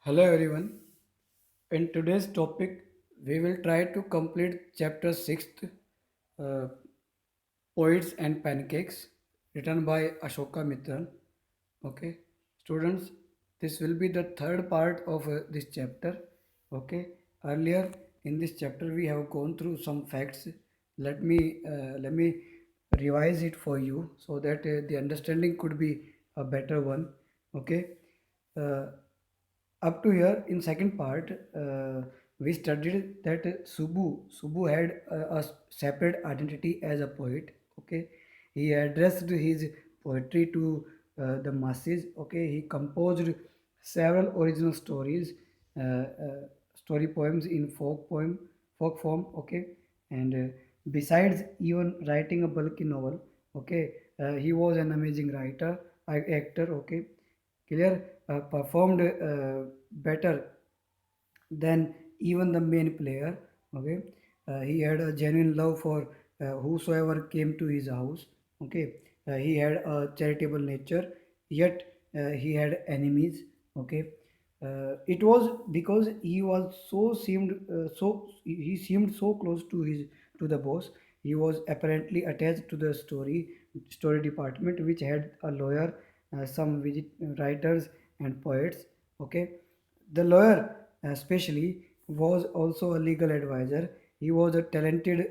Hello everyone. In today's topic, we will try to complete chapter 6, uh, Poets and Pancakes, written by Ashoka Mittal. Okay, students, this will be the third part of this chapter. Okay, earlier in this chapter we have gone through some facts. Let me revise it for you so that the understanding could be a better one. Okay, uh, up to here in second part, we studied that Subbu had a separate identity as a poet. Okay, he addressed his poetry to the masses. Okay, he composed several original stories, story poems in folk form. Okay, and besides even writing a bulky novel, okay, he was an amazing writer, actor. Okay, clear, performed better than even the main player. Okay, he had a genuine love for whosoever came to his house. Okay, he had a charitable nature, yet he had enemies. Okay, it was because he was so he seemed so close to his to the boss. He was apparently attached to the story department, which had a lawyer, some writers and poets. Okay, the lawyer, especially, was also a legal advisor. He was a talented.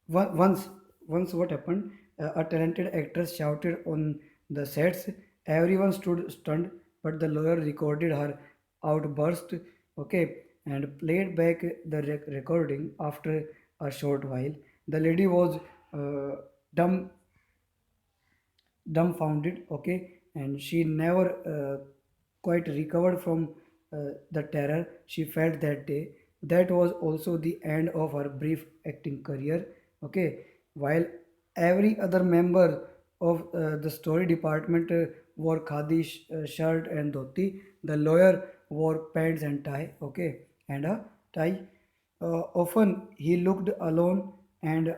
Once, once what happened? A talented actress shouted on the sets. Everyone stood stunned, but the lawyer recorded her outburst. Okay, and played back the recording after a short while. The lady was uh, dumb dumbfounded. Okay, and she never quite recovered from the terror she felt that day. That was also the end of her brief acting career. Okay, while every other member of the story department wore khadi shirt and dhoti, the lawyer wore pants and tie. Okay, and a tie. Often he looked alone and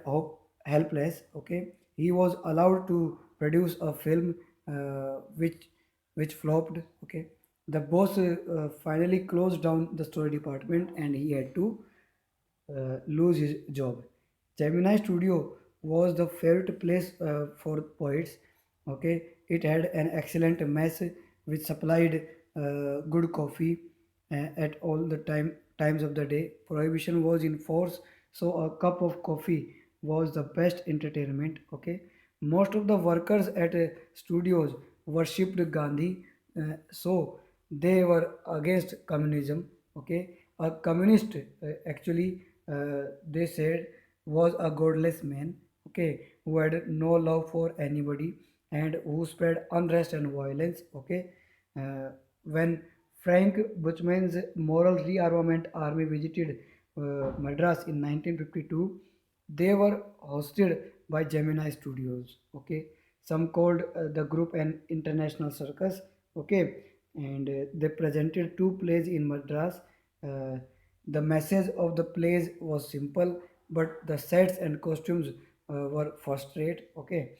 helpless. Okay, he was allowed to produce a film which flopped. Okay, the boss finally closed down the story department and he had to lose his job. Gemini Studio was the favorite place for poets. Okay, it had an excellent mess which supplied good coffee at all the times of the day. Prohibition was in force, so a cup of coffee was the best entertainment. Okay, most of the workers at studios worshipped Gandhi, so they were against communism. Okay, a communist, actually, they said, was a godless man. Okay, who had no love for anybody and who spread unrest and violence. Okay, when Frank Buchman's moral rearmament army visited Madras in 1952, they were hosted by Gemini Studios. Okay, some called the group an international circus. Okay, and they presented two plays in Madras. Uh, the message of the plays was simple, but the sets and costumes were first rate. Okay,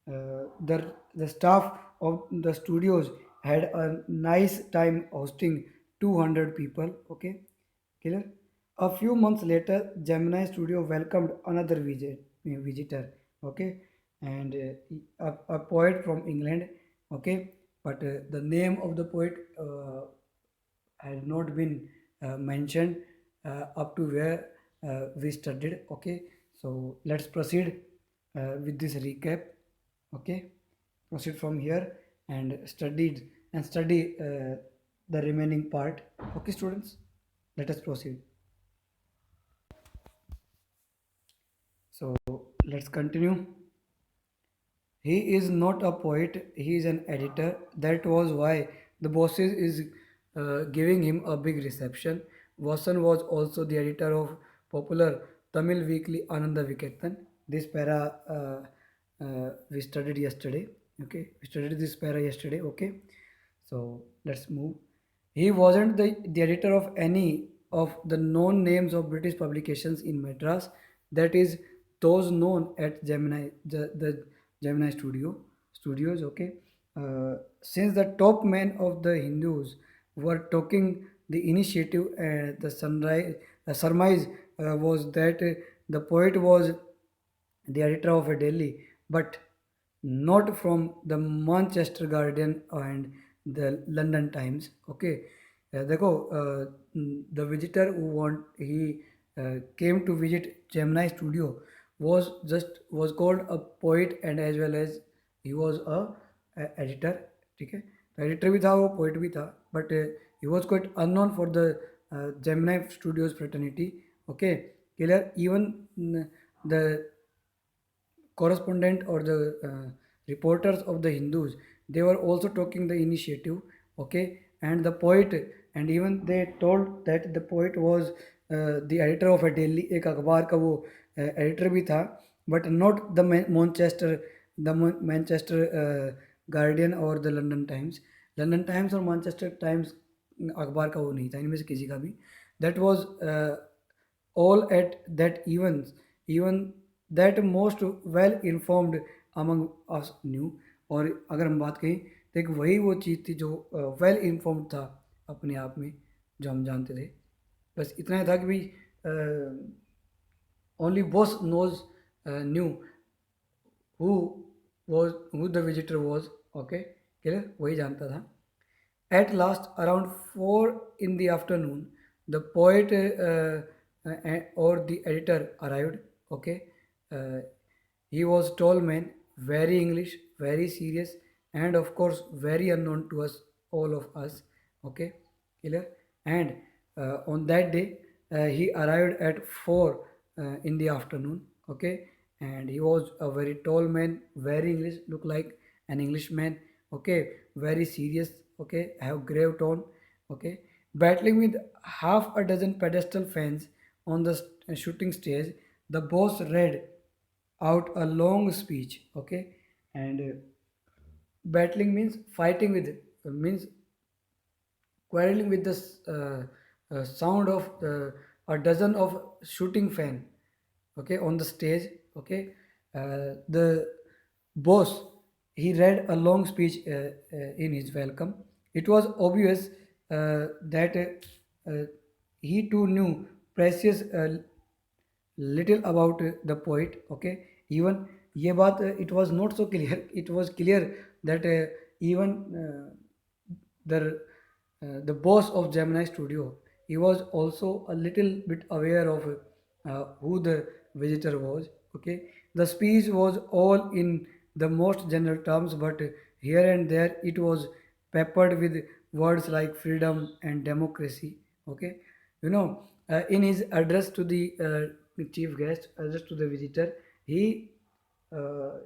the staff of the studios had a nice time hosting 200 people. Okay, clear. A few months later, Gemini Studio welcomed another visitor. Okay, and a poet from England. Okay, but the name of the poet had not been mentioned up to where we studied. Okay, so let's proceed with this recap. Okay, proceed from here and study the remaining part. Okay, students, let us proceed. So let's continue. He is not a poet, he is an editor. That was why the bosses is giving him a big reception. Vasan was also the editor of popular Tamil weekly Ananda Viketan. This para we studied yesterday. Okay, we studied this para yesterday. Okay, so let's move. He wasn't the editor of any of the known names of British publications in Madras, that is, those known at the Gemini Studios. Okay, Since the top men of the Hindus were taking the initiative, the surmise was that the poet was the editor of a Delhi, but not from the Manchester Guardian and the London Times. Okay, देखो the visitor who want he came to visit Gemini Studio was called a poet and as well as he was a editor. ठीक है, editor भी था वो poet भी था but he was quite unknown for the Gemini Studios fraternity. Okay, clear. Even the correspondent or the reporters of the Hindus, they were also taking the initiative. Okay, and the poet, and even they told that the poet was the editor of a Delhi एक अखबार का वो editor भी था, but not the Manchester, the Manchester Guardian or the London Times. London Times और Manchester Times अखबार का वो नहीं था इनमें से किसी का भी. That was all at that even that most well informed among us knew. और अगर हम बात करें तो एक वही वो चीज़ थी जो वेल इन्फॉर्म्ड था अपने आप में, जो हम जानते थे. बस इतना ही था कि भाई only boss knows knew who who the visitor was. Okay, clear, वही जानता था. At last, around 4 in the afternoon, the poet or the editor arrived. Okay, uh, he was tall man, very English, very serious, and of course very unknown to us, all of us. Okay, clear. And on that day, he arrived at 4 in the afternoon. Okay, and he was a very tall man, very English, look like an Englishman. Okay, very serious. Okay, have grave tone. Okay, battling with half a dozen pedestal fans on the shooting stage, the boss read out a long speech. Okay, and battling means fighting with, means quarreling with the sound of a dozen of shooting fan. Okay, on the stage. Okay, the boss, he read a long speech in his welcome. It was obvious that he too knew precious little about the poet. Okay, even ये बात it was not so clear. It was clear that even the boss of Gemini Studio, he was also a little bit aware of who the visitor was. Okay, the speech was all in the most general terms, but here and there it was peppered with words like freedom and democracy. Okay, you know, in his address to the chief guest, address to the visitor, he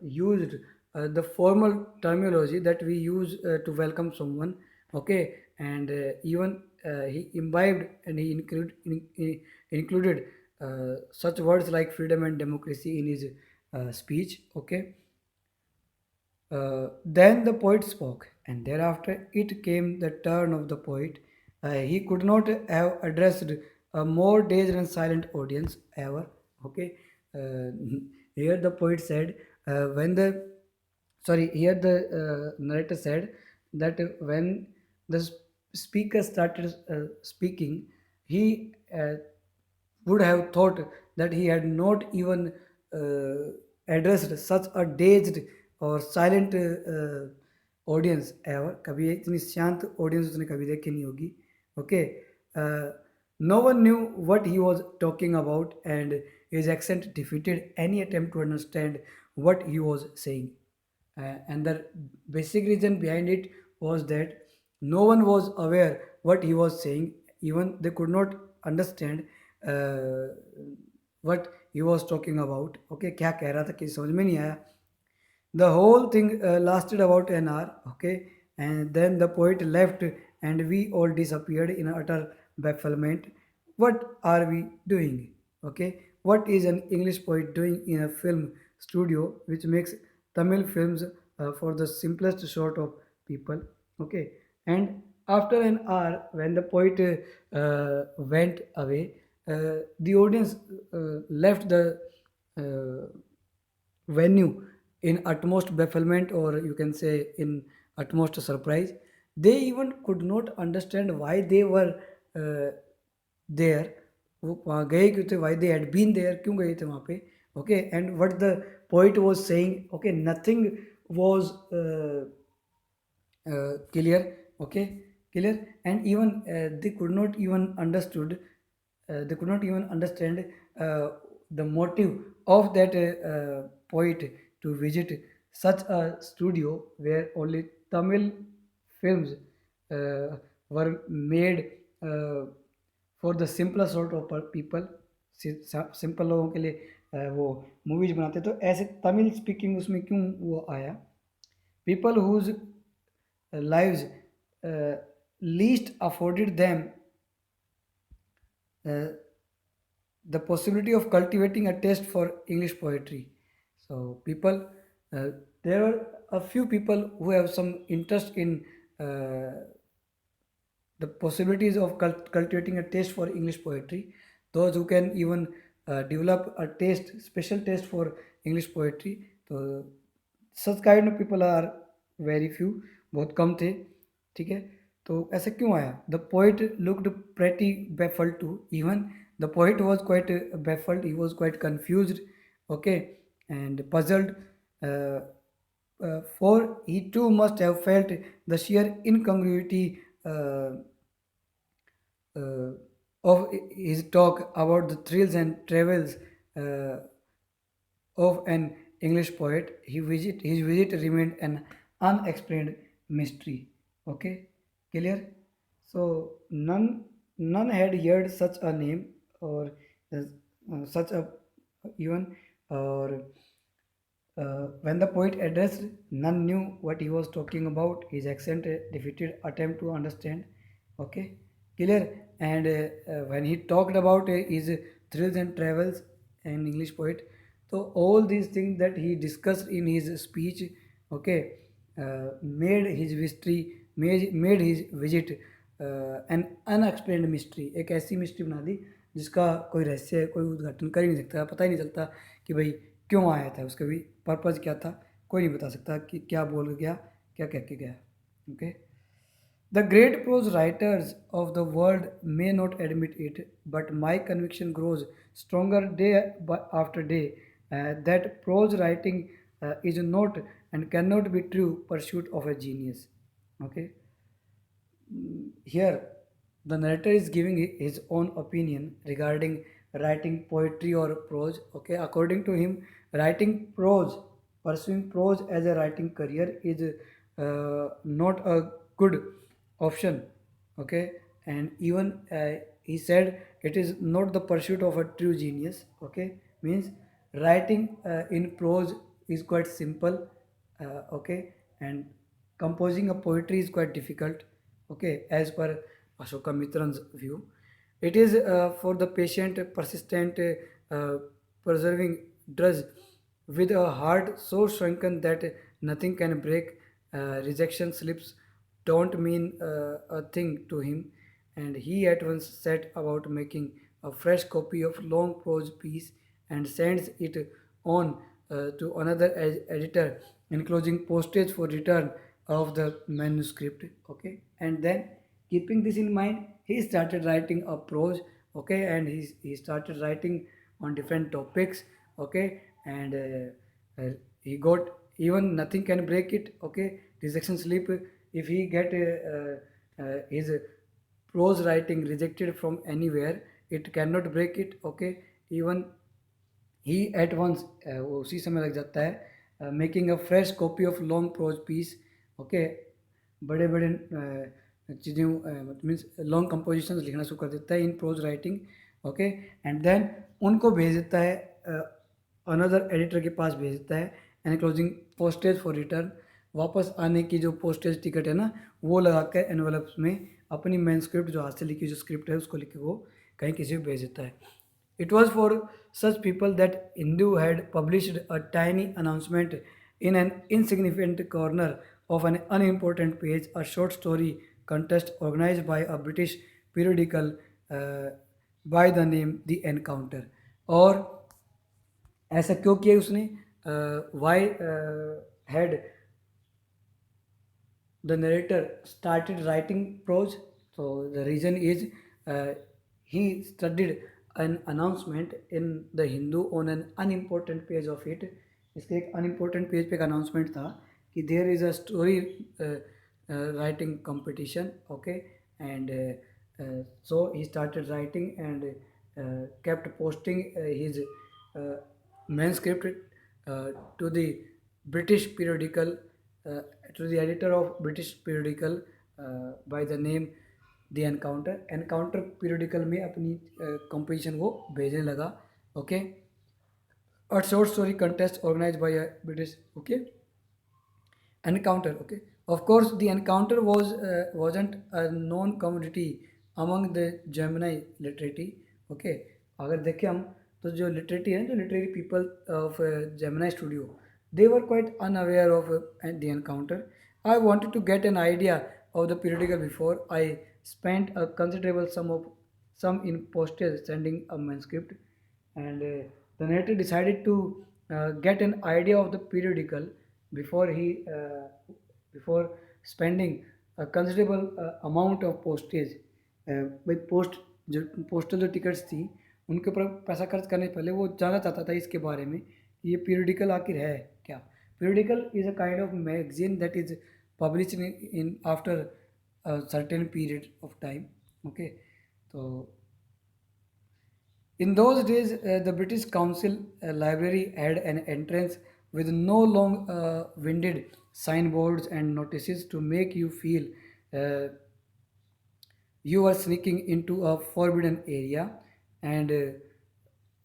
used the formal terminology that we use to welcome someone. Okay, and even he imbibed and he included such words like freedom and democracy in his speech. Okay, then the poet spoke, and thereafter it came the turn of the poet. He could not have addressed a more dazed and silent audience ever. Okay, uh, here the poet said, when the sorry, here the narrator said that when the speaker started speaking, he would have thought that he had not even addressed such a dazed और silent audience ever. कभी इतनी शांत audience उसने कभी देखी नहीं होगी. Okay, no one knew what he was talking about and his accent defeated any attempt to understand what he was saying. And the basic reason behind it was that no one was aware what he was saying. Even they could not understand uh, what he was talking about. Okay, क्या कह रहा था कि समझ में नहीं आया. The whole thing lasted about an hour. Okay, and then the poet left and we all disappeared in utter bafflement. What are we doing? Okay, what is an English poet doing in a film studio which makes Tamil films for the simplest sort of people? Okay, and after an hour, when the poet went away, the audience left the uh, venue in utmost bafflement, or you can say in utmost surprise. They even could not understand why they were uh, there. वो वहाँ गए क्यों थे, why they had been there, क्यों गए थे वहाँ पे. Okay, and what the poet was saying, okay, nothing was clear. Okay, clear. And even they could not even understood, they could not even understand uh, the motive of that poet to visit such a studio where only Tamil films were made for the simpler sort of people. Simple लोगों के लिए वो movies बनाते. तो ऐसे Tamil speaking उसमें क्यों वो आया. People whose lives uh, least afforded them uh, the possibility of cultivating a taste for English poetry. So, people, uh, there are a few people who have some interest in the possibilities of cultivating a taste for English poetry. Those who can even develop a taste, special taste for English poetry. तो such kind of people are very few, बहुत कम थे. ठीक है. तो ऐसा क्यों आया. The poet looked pretty baffled too. Even the poet was quite baffled, he was quite confused. Okay, and puzzled, for he too must have felt the sheer incongruity uh, of his talk about the thrills and travels uh, of an English poet. His visit remained an unexplained mystery. Okay, clear? So none had heard such a name, or such a even, or when the poet addressed, none knew what he was talking about. His accent defeated attempt to understand. Okay, clear. And when he talked about his thrills and travels, an English poet, so all these things that he discussed in his speech, okay, made his history, made his visit an unexplained mystery. एक ऐसी mystery बना दी जिसका कोई रहस्य, कोई उद्घाटन कर ही नहीं सकता, पता ही नहीं चलता कि भाई क्यों आया था, उसका भी पर्पज़ क्या था, कोई नहीं बता सकता कि क्या बोल के गया, क्या कह के गया. Okay. The great prose writers of the world may not admit it, but my conviction grows stronger day after day that prose writing is not and cannot be true pursuit of a genius. Okay. Here, the narrator is giving his own opinion regarding writing poetry or prose. Okay, according to him, writing prose, pursuing prose as a writing career is not a good option. Okay, and even he said it is not the pursuit of a true genius. Okay, means writing in prose is quite simple. Okay, and composing a poetry is quite difficult. Okay, as per Ashoka Mitran's view, it is for the patient, persistent, preserving drudge with a heart so shrunken that nothing can break. Rejection slips don't mean a thing to him, and he at once set about making a fresh copy of long prose piece and sends it on to another editor, enclosing postage for return of the manuscript. Okay, and then keeping this in mind, he started writing a prose. Okay, and he started writing on different topics. Okay, and he got even nothing can break it. Okay, rejection slip. If he get his prose writing rejected from anywhere, it cannot break it. Okay, even he at once वो उसी समय लग जाता है making a fresh copy of long prose piece. Okay, बड़े बड़े चीज़ें means long composition लिखना शुरू कर देता है in prose writing. Okay, and then उनको भेज देता है अनदर एडिटर के पास भेज देता है and closing postage for return. वापस आने की जो पोस्टेज टिकट है ना, वो लगा कर एनवेलप्स में अपनी मेन स्क्रिप्ट जो हाथ से लिखी जो स्क्रिप्ट है उसको लिख के वो कहीं किसी को भेज देता है. It was for such people that Hindu had published a tiny announcement in an insignificant corner of an unimportant page, a short story contest organized by a British periodical uh, by the name The Encounter. और ऐसा क्यों किया उसने. Why had the narrator started writing prose. So the reason is uh, he studied an announcement in the Hindu on an unimportant page of it. इसके एक unimportant page पे एक announcement था कि there is a story writing competition, okay, and so he started writing and kept posting his uh, manuscript uh, to the British periodical, uh, to the editor of British periodical by the name The Encounter. Encounter periodical में अपनी composition वो भेजने लगा. Okay, a short story contest organized by a British. Okay, encounter. Okay, of course the encounter wasn't a known commodity among the Gemini literati. Okay, अगर देखें हम तो जो लिटरेटी है, जो literary people of Gemini studio, they were quite unaware of the encounter. I wanted to get an idea of the periodical before I spent a considerable sum in postage sending a manuscript, and the narrator decided to get an idea of the periodical before he before spending a considerable amount of postage. भाई जो postal जो tickets थी उनके ऊपर पैसा खर्च करने से पहले वो जानना चाहता था इसके बारे में कि ये पीरियडिकल आखिर है क्या. Periodical is a kind of magazine that is publish in after certain period of time. Okay, तो in those days, the British Council library had an entrance with no long winded signboards and notices to make you feel uh, you were sneaking into a forbidden area, and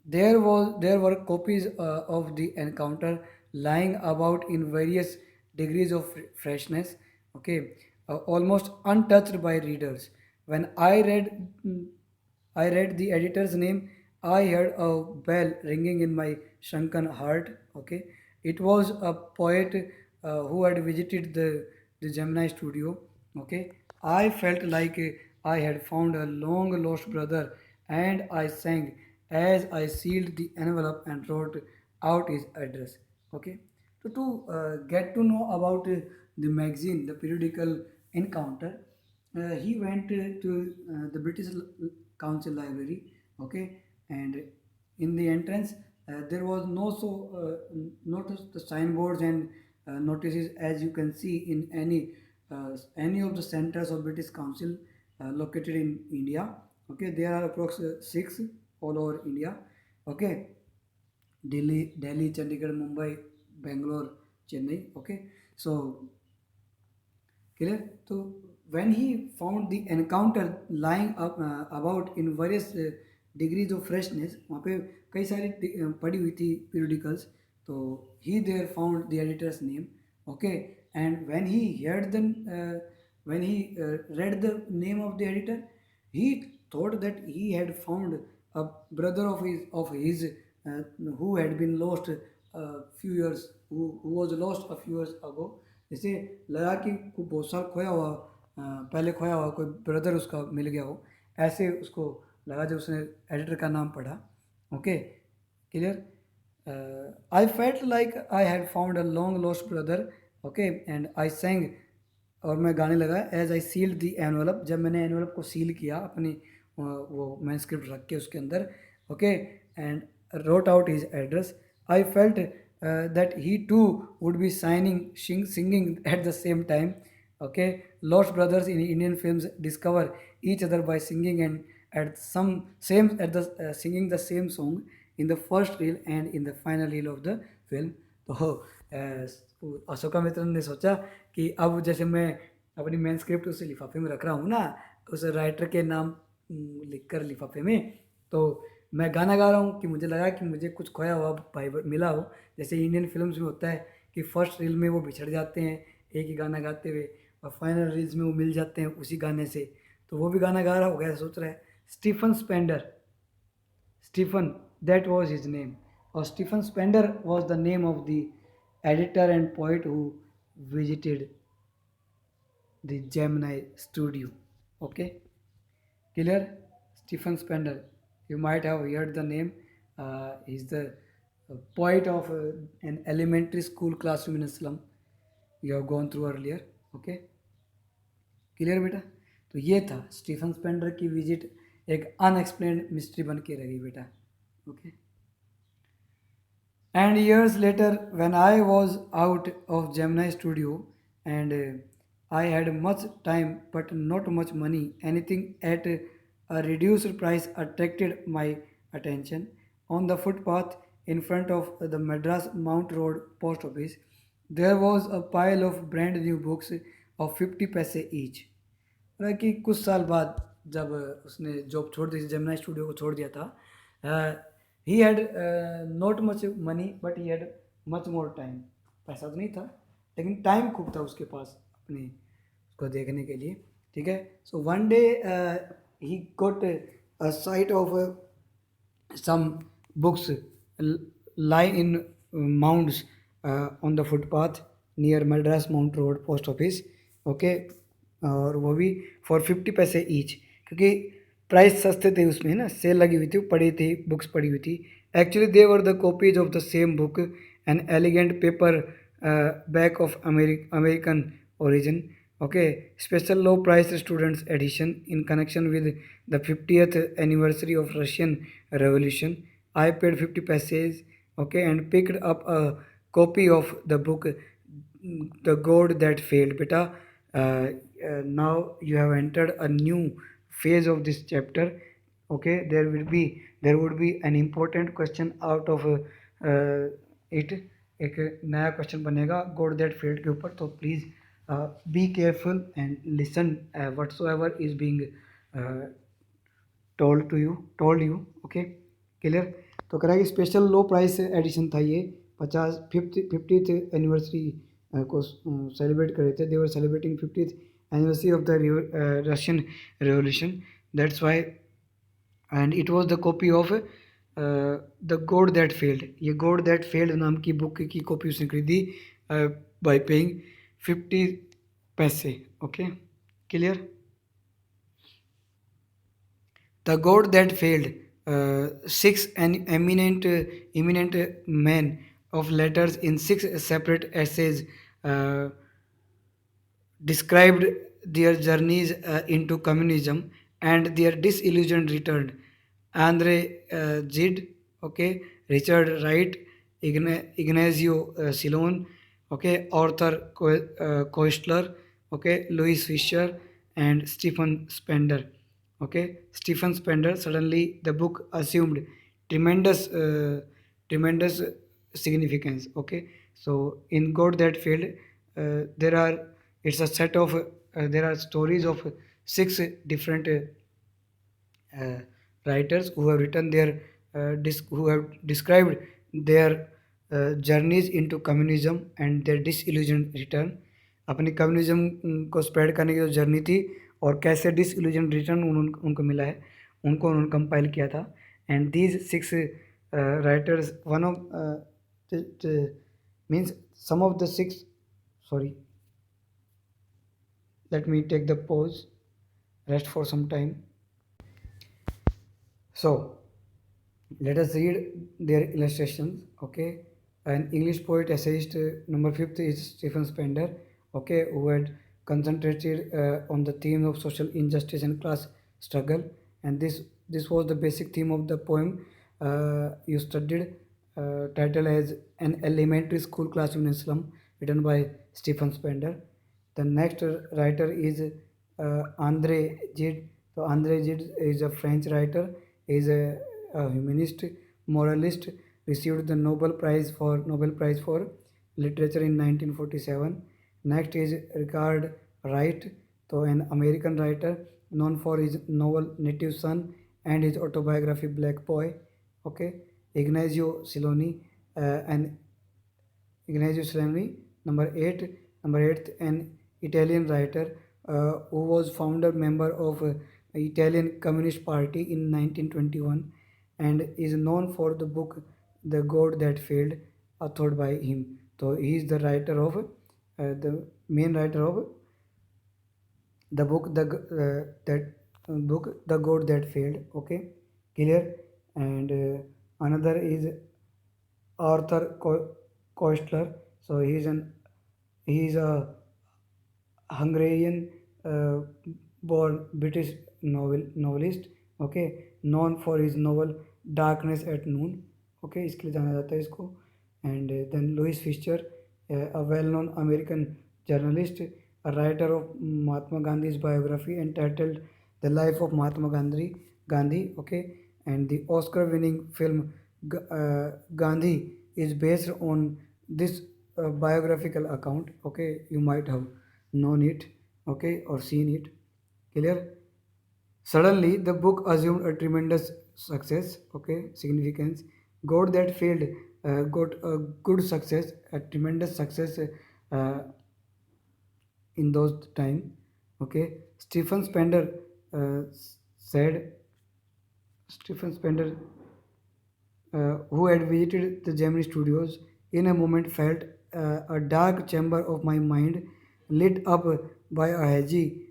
there were copies of the encounter lying about in various degrees of freshness. Okay, almost untouched by readers. When I read the editor's name, I heard a bell ringing in my shrunken heart. Okay, it was a poet who had visited the Gemini studio. Okay, I felt like I had found a long lost brother, and I sang as I sealed the envelope and wrote out his address. Okay, so to get to know about the magazine, the periodical encounter, he went to the British Council Library. Okay, and in the entrance there was no notice the signboards and notices as you can see in any of the centers of British Council located in India. Okay, there are approximately six all over India. Okay, Delhi, Chandigarh, Mumbai, Bangalore, Chennai. Okay, so clear. So when he found the encounter lying up about in various degrees of freshness, वहाँ पे कई सारी पड़ी हुई थी periodicals. तो he there found the editor's name. Okay, and when he read the name of the editor, he thought that he had found a brother of his who had been lost a few years who was lost a few years ago. जैसे लगा कि कोई बहुत साल खोया हुआ पहले खोया हुआ कोई ब्रदर उसका मिल गया हो, ऐसे उसको लगा जब उसने एडिटर का नाम पढ़ा. Okay, clear. I felt like I had found a long lost brother. Okay, and I sang, और मैं गाने लगा as I sealed the envelope, जब मैंने एनवलप को सील किया अपनी वो मैनस्क्रिप्ट रख के उसके अंदर. Okay, and wrote out his address. I felt that he too would be singing at the same time. Okay, lost brothers in Indian films discover each other by singing and at the singing the same song in the first reel and in the final reel of the film. तो अशोका मित्र ने सोचा कि अब जैसे मैं अपनी main script उस लिफाफे में रख रहा हूँ ना, उस राइटर के नाम लिख कर लिफाफे में, तो मैं गाना गा रहा हूँ कि मुझे लगा कि मुझे कुछ खोया हुआ भाई मिला हो. जैसे इंडियन फिल्म्स में होता है कि फर्स्ट रील में वो बिछड़ जाते हैं एक ही गाना गाते हुए, और फाइनल रील्स में वो मिल जाते हैं उसी गाने से. तो वो भी गाना गा रहा होगा ऐसा सोच रहा है. Stephen Spender, Stephen, that was his name. और Stephen Spender was the name of the editor and poet who visited the Gemini studio. Okay, clear. Stephen Spender, you might have heard the name. He's the poet of an elementary school classroom in a slum you have gone through earlier. Okay, clear बेटा? तो ये था Stephen Spender की visit, एक unexplained mystery बन के रही बेटा। Okay. And years later, when I was out of Gemini Studio and I had much time but not much money, anything at a reduced price attracted my attention. On the footpath in front of the Madras Mount Road post office, there was a pile of brand new books of 50 paise each. मतलब कि कुछ साल बाद जब उसने job छोड़ दी, Gemini studio को छोड़ दिया था, he had not much money but he had much more time. पैसा तो नहीं था लेकिन टाइम खूब था उसके पास अपने उसको देखने के लिए। ठीक है। So one day he got a sight of some books lie in mounds on the footpath near Madras Mount Road post office. Okay. और वो भी फॉर 50 पैसे ईच, क्योंकि प्राइस सस्ते थे उसमें, है ना, सेल लगी हुई थी, पड़ी थी बुक्स पड़ी हुई थी। Actually they were the copies of the same book an elegant paperback of American origin. Okay, special low price students edition in connection with the 50th anniversary of Russian Revolution. I paid 50 paise, okay, and picked up a copy of the book The God That Failed. Beta, now you have entered a new phase of this chapter. Okay, there would be an important question out of it. एक नया question बनेगा God that failed के ऊपर, तो please be careful and listen whatsoever is being told you. Okay, clear? तो करा कि special लो price addition था ये, 50th एनिवर्सरी को सेलिब्रेट कर रहे थे। They were celebrating 50th anniversary of the Russian revolution, that's why, and it was the copy of the god that failed. ये गॉड दैट फेल्ड नाम की बुक की कॉपी उसने खरीदी बाय पेइंग 50 पैसे। Okay, clear? The God That Failed, six eminent men of letters in six separate essays uh, described their journeys into communism and their disillusioned return. Andre Gide, okay, Richard Wright, Ignazio Silone, okay, Arthur Koestler, okay, Louis Fisher, and Stephen Spender. Okay, Stephen Spender. Suddenly, the book assumed tremendous, tremendous significance. Okay, so in God That Failed, there are it's a set of there are stories of six different writers who have written their who have described their journeys into communism and their disillusioned return। अपनी communism को spread करने की जो journey थी और कैसे disillusion return उनको मिला है, उनको उन्होंने कंपाइल किया था। And these six writers, one of means some of the six, sorry, let me take the pause, rest for some time. So let us read their illustrations. Okay, an English poet essayist number fifth is Stephen Spender. Okay, who had concentrated on the theme of social injustice and class struggle, and this was the basic theme of the poem you studied, titled as An Elementary School Classroom in Slum, written by Stephen Spender. The next writer is André Gide. So André Gide is a French writer, is a humanist, moralist, received the Nobel Prize for Literature in 1947. Next is Richard Wright, so an American writer known for his novel Native Son and his autobiography Black Boy. Okay, Ignazio Siloni, an Ignazio Siloni, number eight, an Italian writer who was founder member of Italian Communist Party in 1921 and is known for the book The God That Failed, authored by him. So he is the writer of the main writer of the book The God That Failed. Okay, clear? And another is Arthur Koestler. So he is a Hungarian uh, born British novelist, okay, known for his novel Darkness at Noon, okay, इसके लिए जाना जाता है इसको. And then Louis Fisher, a well-known American journalist, a writer of Mahatma Gandhi's biography entitled The Life of Mahatma Gandhi, okay, and the Oscar-winning film Gandhi is based on this biographical account, okay. You might have known it, okay, or seen it. Clear? Suddenly the book assumed a tremendous success, okay, significance. God that failed got a good success, a tremendous success uh, in those time, okay. Uh, said Stephen Spender, who had visited the Gemini studios, in a moment felt a dark chamber of my mind lit up by a hazy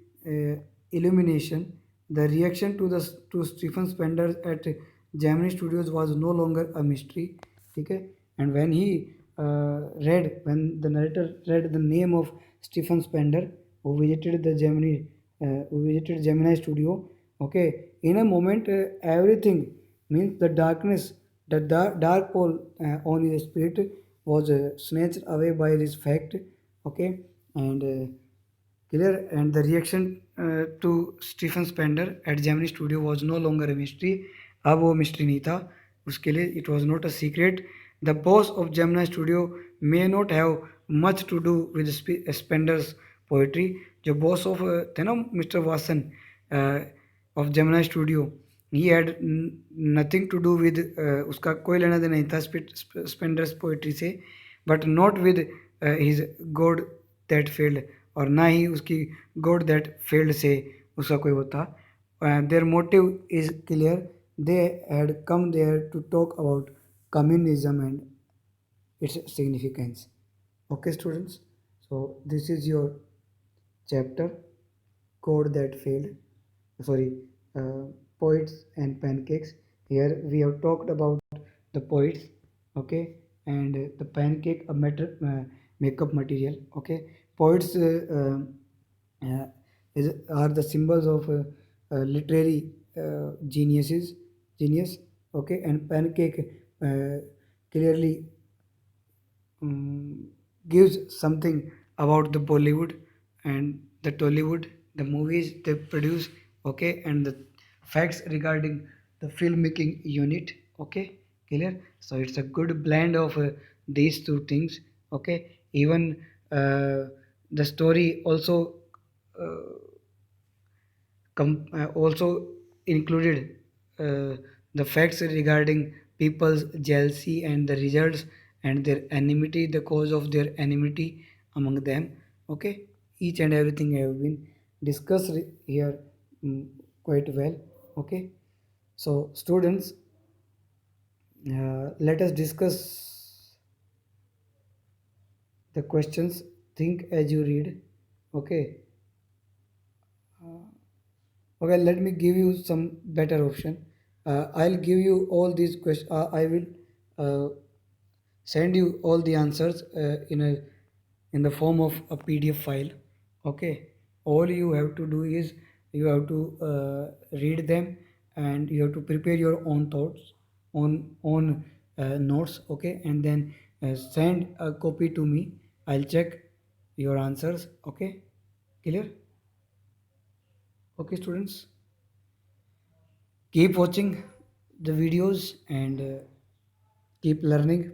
illumination. The reaction to Stephen Spender at Gemini studios was no longer a mystery. Okay? And when the narrator read the name of Stephen Spender, who visited Gemini studio, okay, in a moment, everything means the dark pole on his spirit was snatched away by this fact, okay, and clear. And the reaction to Stephen Spender at Gemini Studio was no longer a mystery. अब वो mystery नहीं था उसके लिए. It was not a secret. The boss of Gemini Studio may not have much to do with Spender's poetry. जो boss of थे ना Mr. Watson of Gemini Studio, he had nothing to do with उसका कोई लेना देना नहीं था Spender's poetry से, but not with his God that failed, और ना ही उसकी God that failed से उसका कोई वो था. Their motive is clear. They had come there to talk about communism and its significance. Okay, students. So this is your chapter, God that failed. Sorry, uh, poets and pancakes. Here we have talked about the poets, okay, and the pancake, a makeup material, okay. Poets uh, are the symbols of literary genius, okay, and pancake clearly gives something about the Bollywood and the Tollywood, the movies they produce, okay, and the facts regarding the filmmaking unit, okay, clear. So it's a good blend of these two things, okay. Even the story also uh, also included the facts regarding people's jealousy and the results and their enmity, the cause of their enmity among them. Okay, each and everything have been discussed here quite well. Okay, so students, let us discuss the questions. Think as you read. Okay, okay, let me give you some better option. I'll give you all these questions. I will uh, send you all the answers in the form of a PDF file. Okay. All you have to do is you have to read them, and you have to prepare your own thoughts, on notes. Okay, and then send a copy to me. I'll check your answers. Okay. Clear? Okay, students. Keep watching the videos and keep learning.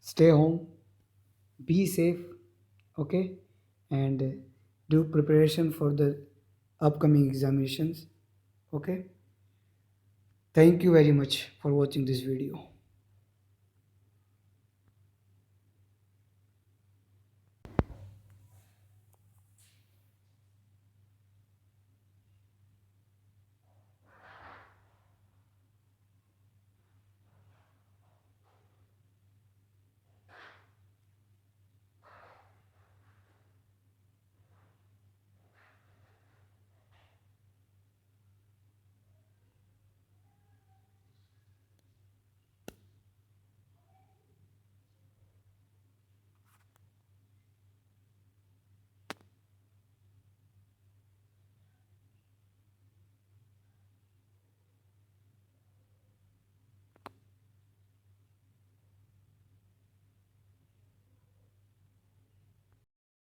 Stay home, be safe, okay, and do preparation for the upcoming examinations. Okay, thank you very much for watching this video.